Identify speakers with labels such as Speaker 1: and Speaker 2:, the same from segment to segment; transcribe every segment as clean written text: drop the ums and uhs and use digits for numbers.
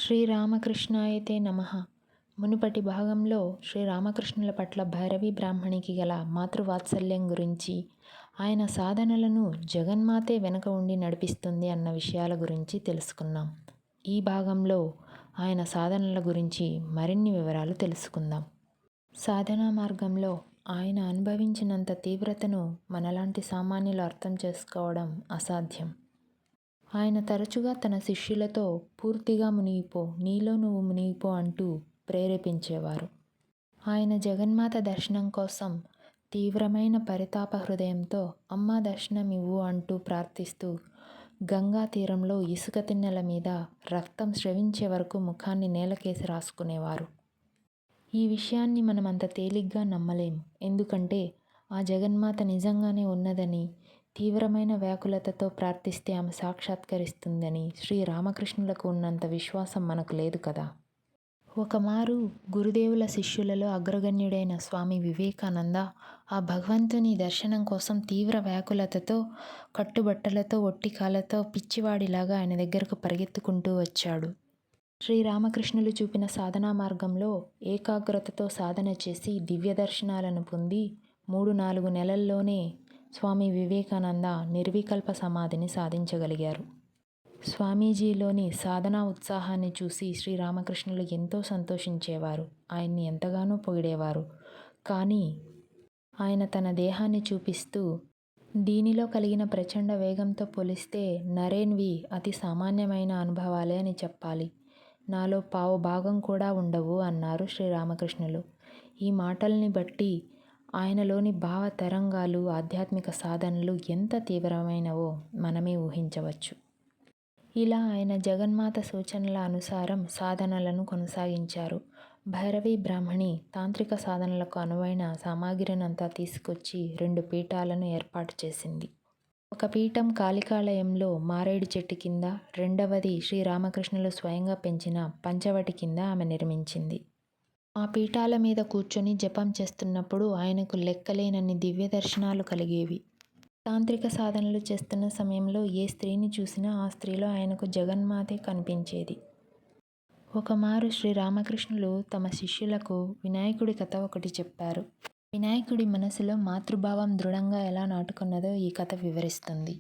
Speaker 1: శ్రీరామకృష్ణాయతే నమః. మునుపటి భాగంలో శ్రీరామకృష్ణుల పట్ల భైరవీ బ్రాహ్మణికి గల మాతృవాత్సల్యం గురించి, ఆయన సాధనలను జగన్మాతే వెనుక ఉండి నడిపిస్తుంది అన్న విషయాల గురించి తెలుసుకున్నాం. ఈ భాగంలో ఆయన సాధనల గురించి మరిన్ని వివరాలు తెలుసుకుందాం. సాధనా మార్గంలో ఆయన అనుభవించినంత తీవ్రతను మనలాంటి సామాన్యులు అర్థం చేసుకోవడం అసాధ్యం. ఆయన తరచుగా తన శిష్యులతో పూర్తిగా మునిగిపో, నీలో నువ్వు మునిగిపో అంటూ ప్రేరేపించేవారు. ఆయన జగన్మాత దర్శనం కోసం తీవ్రమైన పరితాప హృదయంతో అమ్మా దర్శనం ఇవ్వు అంటూ ప్రార్థిస్తూ గంగా తీరంలో ఇసుక తిన్నెల మీద రక్తం స్రవించే వరకు ముఖాన్ని నేలకేసి రాసుకునేవారు. ఈ విషయాన్ని మనం అంత తేలిగ్గా నమ్మలేం. ఎందుకంటే ఆ జగన్మాత నిజంగానే ఉన్నదని, తీవ్రమైన వ్యాకులతతో ప్రార్థిస్తే ఆమె సాక్షాత్కరిస్తుందని శ్రీరామకృష్ణులకు ఉన్నంత విశ్వాసం మనకు లేదు కదా. ఒకమారు గురుదేవుల శిష్యులలో అగ్రగణ్యుడైన స్వామి వివేకానంద ఆ భగవంతుని దర్శనం కోసం తీవ్ర వ్యాకులతతో, కట్టుబట్టలతో, ఒట్టి కాళ్ళతో పిచ్చివాడిలాగా ఆయన దగ్గరకు పరిగెత్తుకుంటూ వచ్చాడు. శ్రీరామకృష్ణులు చూపిన సాధనా మార్గంలో ఏకాగ్రతతో సాధన చేసి దివ్య దర్శనాలను పొంది 3-4 నెలల్లోనే స్వామి వివేకానంద నిర్వికల్ప సమాధిని సాధించగలిగారు. స్వామీజీలోని సాధనా ఉత్సాహాన్ని చూసి శ్రీరామకృష్ణులు ఎంతో సంతోషించేవారు. ఆయన్ని ఎంతగానో పొగిడేవారు. కానీ ఆయన తన దేహాన్ని చూపిస్తూ, దీనిలో కలిగిన ప్రచండ వేగంతో పోలిస్తే నరేన్వి అతి సామాన్యమైన అనుభవాలే అని చెప్పాలి. నాలో పావు భాగం కూడా ఉండవు అన్నారు శ్రీరామకృష్ణులు. ఈ మాటల్ని బట్టి ఆయనలోని భావ తరంగాలు, ఆధ్యాత్మిక సాధనలు ఎంత తీవ్రమైనవో మనమే ఊహించవచ్చు. ఇలా ఆయన జగన్మాత సూచనల అనుసారం సాధనలను కొనసాగించారు. భైరవీ బ్రాహ్మణి తాంత్రిక సాధనలకు అనువైన సామాగ్రినంతా తీసుకొచ్చి 2 పీఠాలను ఏర్పాటు చేసింది. ఒక పీఠం కాళికాలయంలో మారేడు చెట్టు కింద, రెండవది శ్రీరామకృష్ణులు స్వయంగా పెంచిన పంచవటి కింద ఆమె నిర్మించింది. ఆ పీఠాల మీద కూర్చొని జపం చేస్తున్నప్పుడు ఆయనకు లెక్కలేనన్ని దివ్య దర్శనాలు కలిగేవి. తాంత్రిక సాధనలు చేస్తున్న సమయంలో ఏ స్త్రీని చూసినా ఆ స్త్రీలో ఆయనకు జగన్మాతే కనిపించేది. ఒకమారు శ్రీరామకృష్ణులు తమ శిష్యులకు వినాయకుడి కథ ఒకటి చెప్పారు. వినాయకుడి మనసులో మాతృభావం దృఢంగా ఎలా నాటుకున్నదో ఈ కథ వివరిస్తుంది.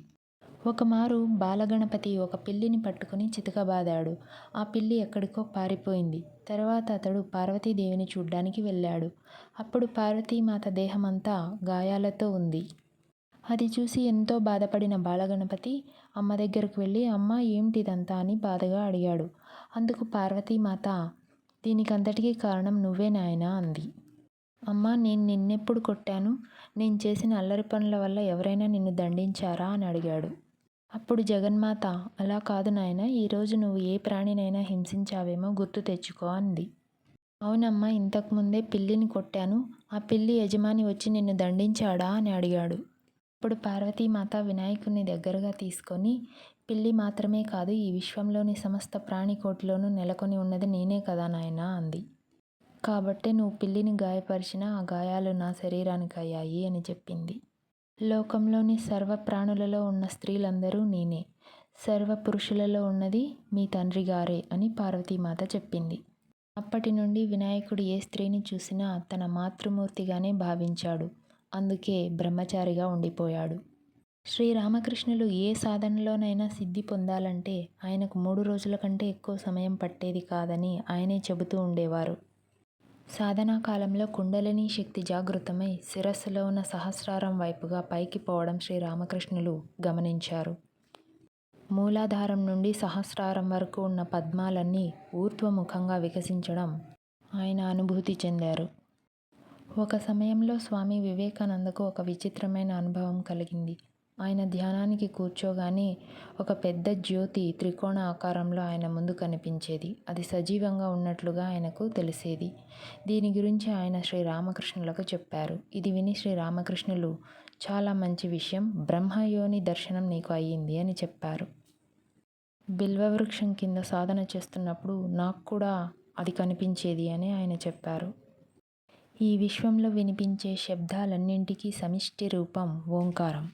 Speaker 1: ఒకమారు బాలగణపతి ఒక పిల్లిని పట్టుకుని చితకబాదాడు. ఆ పిల్లి ఎక్కడికో పారిపోయింది. తర్వాత అతడు పార్వతీదేవిని చూడ్డానికి వెళ్ళాడు. అప్పుడు పార్వతీమాత దేహమంతా గాయాలతో ఉంది. అది చూసి ఎంతో బాధపడిన బాలగణపతి అమ్మ దగ్గరకు వెళ్ళి, అమ్మ ఏమిటిదంతా అని బాధగా అడిగాడు. అందుకు పార్వతీమాత, దీనికంతటికీ కారణం నువ్వే నాయనా అంది. అమ్మా, నేను నిన్నెప్పుడు కొట్టాను? నేను చేసిన అల్లరి పనుల వల్ల ఎవరైనా నిన్ను దండించారా అని అడిగాడు. అప్పుడు జగన్మాత, అలా కాదు నాయనా, ఈరోజు నువ్వు ఏ ప్రాణినైనా హింసించావేమో గుర్తు తెచ్చుకో అంది. అవునమ్మా, ఇంతకుముందే పిల్లిని కొట్టాను. ఆ పిల్లి యజమాని వచ్చి నిన్ను దండించాడా అని అడిగాడు. అప్పుడు పార్వతీమాత వినాయకుడిని దగ్గరగా తీసుకొని, పిల్లి మాత్రమే కాదు, ఈ విశ్వంలోని సమస్త ప్రాణికోటిలోనూ నెలకొని ఉన్నది నేనే కదా నాయనా అంది. కాబట్టే నువ్వు పిల్లిని గాయపరిచినా ఆ గాయాలు నా శరీరానికి అయ్యాయి అని చెప్పింది. లోకంలోని సర్వ ప్రాణులలో ఉన్న స్త్రీలందరూ నేనే, సర్వ పురుషులలో ఉన్నది మీ తండ్రి గారే అని పార్వతీమాత చెప్పింది. అప్పటి నుండి వినాయకుడు ఏ స్త్రీని చూసినా తన మాతృమూర్తిగానే భావించాడు. అందుకే బ్రహ్మచారిగా ఉండిపోయాడు. శ్రీరామకృష్ణులు ఏ సాధనలోనైనా సిద్ధి పొందాలంటే ఆయనకు 3 రోజుల కంటే ఎక్కువ సమయం పట్టేది కాదని ఆయనే చెబుతూ ఉండేవారు. సాధనా కాలంలో కుండలినీ శక్తి జాగృతమై శిరస్సులో ఉన్న సహస్రారం వైపుగా పైకి పోవడం శ్రీరామకృష్ణులు గమనించారు. మూలాధారం నుండి సహస్రారం వరకు ఉన్న పద్మాలన్నీ ఊర్ధ్వముఖంగా వికసించడం ఆయన అనుభూతి చెందారు. ఒక సమయంలో స్వామి వివేకానందకు ఒక విచిత్రమైన అనుభవం కలిగింది. ఆయన ధ్యానానికి కూర్చోగానే ఒక పెద్ద జ్యోతి త్రికోణ ఆకారంలో ఆయన ముందు కనిపించేది. అది సజీవంగా ఉన్నట్లుగా ఆయనకు తెలిసేది. దీని గురించి ఆయన శ్రీరామకృష్ణులకు చెప్పారు. ఇది విని శ్రీరామకృష్ణులు, చాలా మంచి విషయం, బ్రహ్మయోని దర్శనం నీకు అయ్యింది అని చెప్పారు. బిల్వవృక్షం కింద సాధన చేస్తున్నప్పుడు నాకు కూడా అది కనిపించేది అని ఆయన చెప్పారు. ఈ విశ్వంలో వినిపించే శబ్దాలన్నింటికీ సమిష్టి రూపం ఓంకారం.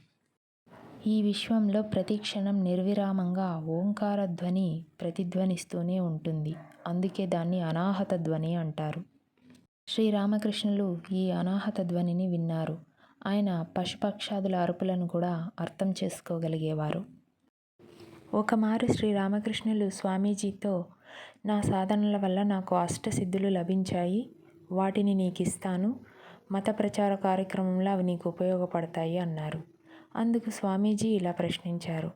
Speaker 1: ఈ విశ్వంలో ప్రతి క్షణం నిర్విరామంగా ఓంకార ధ్వని ప్రతిధ్వనిస్తూనే ఉంటుంది. అందుకే దాన్ని అనాహత ధ్వని అంటారు. శ్రీరామకృష్ణులు ఈ అనాహత ధ్వనిని విన్నారు. ఆయన పశుపక్షాదుల అరుపులను కూడా అర్థం చేసుకోగలిగేవారు. ఒకమారు శ్రీరామకృష్ణులు స్వామీజీతో, నా సాధనల వల్ల నాకు అష్టసిద్ధులు లభించాయి, వాటిని నీకిస్తాను, మత ప్రచార కార్యక్రమంలో అవి నీకు ఉపయోగపడతాయి అన్నారు. అందుకు స్వామీజీ ఇలా ప్రశ్నించారు,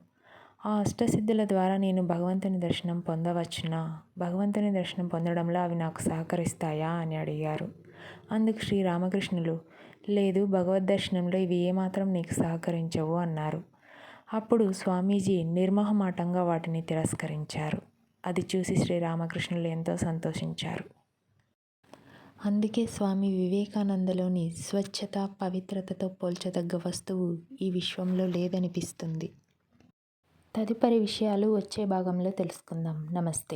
Speaker 1: ఆ అష్టసిద్ధుల ద్వారా నేను భగవంతుని దర్శనం పొందవచ్చునా? భగవంతుని దర్శనం పొందడంలో అవి నాకు సహకరిస్తాయా అని అడిగారు. అందుకు శ్రీరామకృష్ణులు, లేదు, భగవద్ దర్శనంలో ఇవి ఏమాత్రం నీకు సహకరించవు అన్నారు. అప్పుడు స్వామీజీ నిర్మోహమాటంగా వాటిని తిరస్కరించారు. అది చూసి శ్రీరామకృష్ణులు ఎంతో సంతోషించారు. అందుకే స్వామి వివేకానందలోని స్వచ్ఛత, పవిత్రతతో పోల్చదగ్గ వస్తువు ఈ విశ్వంలో లేదనిపిస్తుంది. తదుపరి విషయాలు వచ్చే భాగంలో తెలుసుకుందాం. నమస్తే.